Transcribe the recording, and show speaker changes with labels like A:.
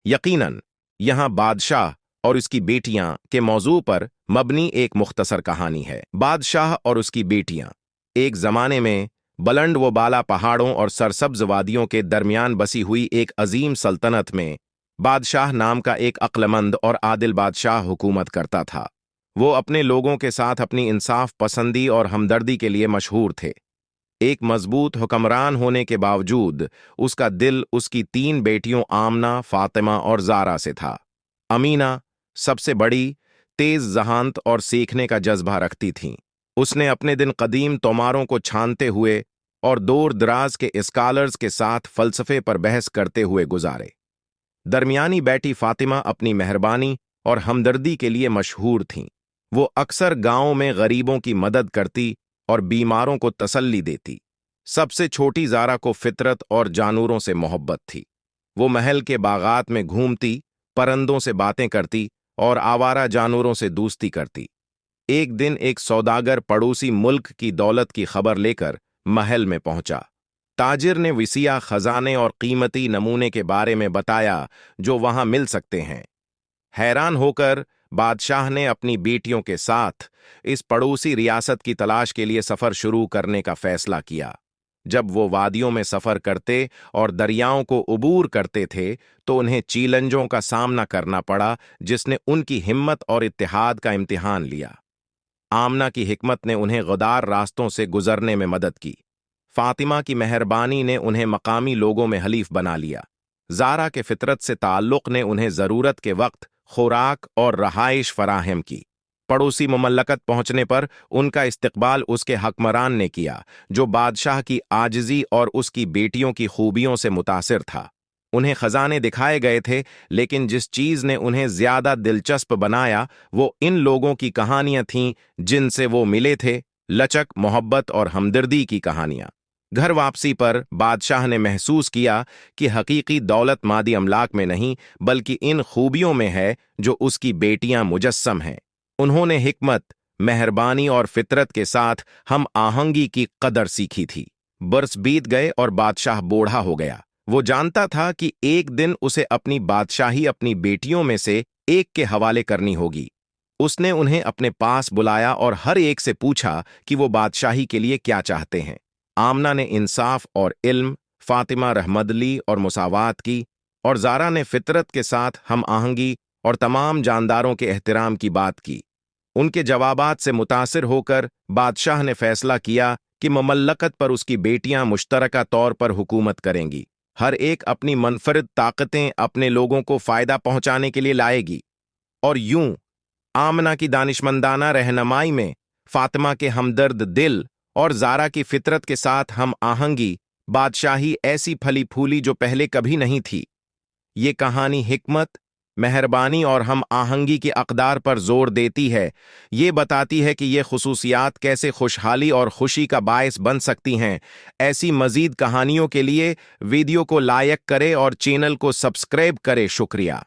A: यकीनन यहाँ बादशाह और उसकी बेटियां के मौजू पर मबनी एक मुख्तसर कहानी है। बादशाह और उसकी बेटियां। एक जमाने में बुलंद व बाला पहाड़ों और सरसब्ज वादियों के दरमियान बसी हुई एक अजीम सल्तनत में बादशाह नाम का एक अक्लमंद और आदिल बादशाह हुकूमत करता था। वो अपने लोगों के साथ अपनी इंसाफ पसंदी और हमदर्दी के लिए मशहूर थे। एक मजबूत हुक्मरान होने के बावजूद उसका दिल उसकी 3 बेटियों आमना, फातिमा और ज़ारा से था। अमीना सबसे बड़ी, तेज ज़हानत और सीखने का जज्बा रखती थीं। उसने अपने दिन कदीम तोमारों को छानते हुए और दूर दराज के स्कॉलर्स के साथ फ़लसफ़े पर बहस करते हुए गुजारे। दरमियानी बेटी फातिमा अपनी मेहरबानी और हमदर्दी के लिए मशहूर थीं। वो अक्सर गांवों में गरीबों की मदद करती और बीमारों को तसल्ली देती। सबसे छोटी ज़ारा को फितरत और जानवरों से मोहब्बत थी। वो महल के बागात में घूमती, परंदों से बातें करती और आवारा जानवरों से दोस्ती करती। एक दिन एक सौदागर पड़ोसी मुल्क की दौलत की खबर लेकर महल में पहुंचा। ताजिर ने विसिया खजाने और कीमती नमूने के बारे में बताया जो वहां मिल सकते हैं। हैरान होकर बादशाह ने अपनी बेटियों के साथ इस पड़ोसी रियासत की तलाश के लिए सफर शुरू करने का फैसला किया। जब वो वादियों में सफर करते और दरियाओं को उबूर करते थे तो उन्हें चैलेंजों का सामना करना पड़ा जिसने उनकी हिम्मत और इत्तेहाद का इम्तिहान लिया। आमना की हिकमत ने उन्हें गदार रास्तों से गुजरने में मदद की। फातिमा की मेहरबानी ने उन्हें मकामी लोगों में हलीफ बना लिया। ज़ारा के फितरत से ताल्लुक़ ने उन्हें ज़रूरत के वक्त खुराक और रहाइश फराहम की। पड़ोसी मुमल्लकत पहुंचने पर उनका इस्तकबाल उसके हकमरान ने किया, जो बादशाह की आजिज़ी और उसकी बेटियों की खूबियों से मुतासिर था। उन्हें खजाने दिखाए गए थे, लेकिन जिस चीज़ ने उन्हें ज़्यादा दिलचस्प बनाया वो इन लोगों की कहानियां थीं जिनसे वो मिले थे, लचक, मोहब्बत और हमदर्दी की कहानियां। घर वापसी पर बादशाह ने महसूस किया कि हकीकी दौलत मादी अमलाक में नहीं बल्कि इन खूबियों में है जो उसकी बेटियां मुजस्सम हैं। उन्होंने हिकमत, मेहरबानी और फितरत के साथ हम आहंगी की कदर सीखी थी। बरस बीत गए और बादशाह बूढ़ा हो गया। वो जानता था कि एक दिन उसे अपनी बादशाही अपनी बेटियों में से एक के हवाले करनी होगी। उसने उन्हें अपने पास बुलाया और हर एक से पूछा कि वो बादशाही के लिए क्या चाहते हैं। आमना ने इंसाफ और इल्म, फातिमा रहमदली और मुसावात की, और ज़ारा ने फितरत के साथ हम आहंगी और तमाम जानदारों के एहतराम की बात की। उनके जवाबात से मुतासिर होकर बादशाह ने फैसला किया कि ममल्लकत पर उसकी बेटियां मुश्तरका तौर पर हुकूमत करेंगी। हर एक अपनी मनफरद ताकतें अपने लोगों को फ़ायदा पहुंचाने के लिए लाएगी। और यूं आमना की दानिशमंदाना रहनुमाई में, फातिमा के हमदर्द दिल और ज़ारा की फितरत के साथ हम आहंगी, बादशाही ऐसी फली फूली जो पहले कभी नहीं थी। ये कहानी हिकमत, मेहरबानी और हम आहंगी की अक़दार पर जोर देती है। ये बताती है कि ये खुसूसियात कैसे खुशहाली और खुशी का बायस बन सकती हैं। ऐसी मज़ीद कहानियों के लिए वीडियो को लाइक करें और चैनल को सब्सक्राइब करें। शुक्रिया।